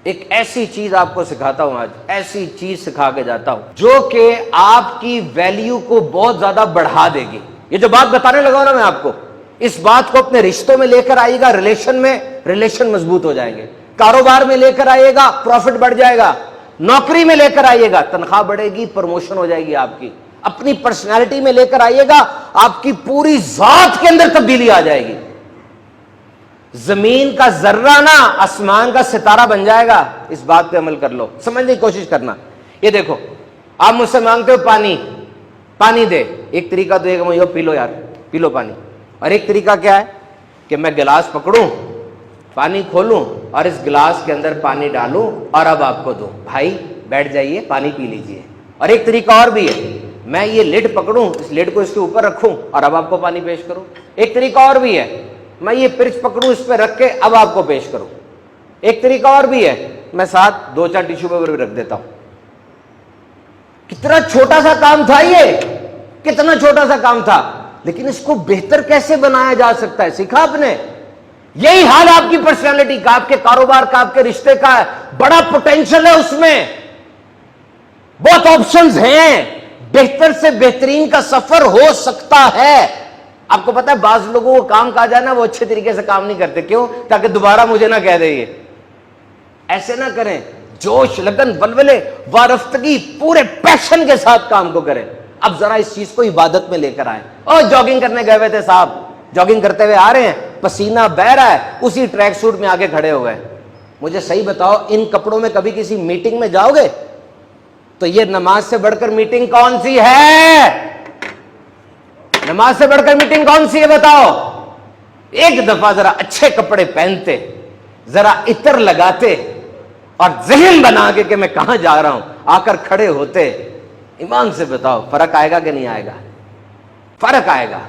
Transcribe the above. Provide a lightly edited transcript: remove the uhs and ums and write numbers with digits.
ایک ایسی چیز آپ کو سکھاتا ہوں آج، ایسی چیز سکھا کے جاتا ہوں جو کہ آپ کی ویلیو کو بہت زیادہ بڑھا دے گی۔ یہ جو بات بتانے لگا ہوں نا میں آپ کو، اس بات کو اپنے رشتوں میں لے کر آئیے گا، ریلیشن میں ریلیشن مضبوط ہو جائیں گے، کاروبار میں لے کر آئیے گا، پروفٹ بڑھ جائے گا، نوکری میں لے کر آئیے گا، تنخواہ بڑھے گی، پروموشن ہو جائے گی آپ کی، اپنی پرسنالٹی میں لے کر آئیے گا، آپ کی پوری ذات کے اندر تبدیلی آ جائے گی۔ زمین کا ذرہ نا آسمان کا ستارہ بن جائے گا۔ اس بات پہ عمل کر لو، سمجھنے کی کوشش کرنا۔ یہ دیکھو، آپ مجھ سے مانگتے ہو پانی دے، ایک طریقہ تو یہ کہ یہ پی لو یار، پی لو پانی، اور ایک طریقہ کیا ہے کہ میں گلاس پکڑوں، پانی کھولوں اور اس گلاس کے اندر پانی ڈالوں اور اب آپ کو دوں، بھائی بیٹھ جائیے پانی پی لیجئے۔ اور ایک طریقہ اور بھی ہے، میں یہ لڈ پکڑوں، اس لڈ کو اس کے اوپر رکھوں اور اب آپ کو پانی پیش کروں۔ ایک طریقہ اور بھی ہے، میں یہ پرچ پکڑوں، اس پہ رکھ کے اب آپ کو پیش کروں۔ ایک طریقہ اور بھی ہے، میں ساتھ 2-4 ٹیشو پیپر بھی رکھ دیتا ہوں۔ کتنا چھوٹا سا کام تھا، یہ کتنا چھوٹا سا کام تھا، لیکن اس کو بہتر کیسے بنایا جا سکتا ہے سیکھا آپ نے۔ یہی حال آپ کی پرسنالٹی کا، آپ کے کاروبار کا، آپ کے رشتے کا ہے، بڑا پوٹینشل ہے اس میں، بہت آپشنز ہیں، بہتر سے بہترین کا سفر ہو سکتا ہے۔ آپ کو پتا ہے بعض لوگوں کو کام کہا جائے نا، وہ اچھے طریقے سے کام نہیں کرتے، کیوں؟ تاکہ دوبارہ مجھے نہ کہہ دے۔ یہ ایسے نہ کریں، جوش، لگن، ولولے، وارفتگی، پورے پیشن کے ساتھ کام کو کریں۔ اب ذرا اس چیز کو عبادت میں لے کر آئیں۔ اور جاگنگ کرنے گئے ہوئے تھے صاحب، جاگنگ کرتے ہوئے آ رہے ہیں، پسینہ بہ رہا ہے، اسی ٹریک سوٹ میں آگے کھڑے ہوئے۔ مجھے صحیح بتاؤ، ان کپڑوں میں کبھی کسی میٹنگ میں جاؤ گے؟ تو یہ نماز سے بڑھ کر میٹنگ کون سی ہے؟ نماز سے بڑھ کر میٹنگ کون سی ہے بتاؤ؟ ایک دفعہ ذرا اچھے کپڑے پہنتے، ذرا عطر لگاتے اور ذہن بنا کے کہ میں کہاں جا رہا ہوں، آ کر کھڑے ہوتے، ایمان سے بتاؤ فرق آئے گا کہ نہیں آئے گا؟ فرق آئے گا۔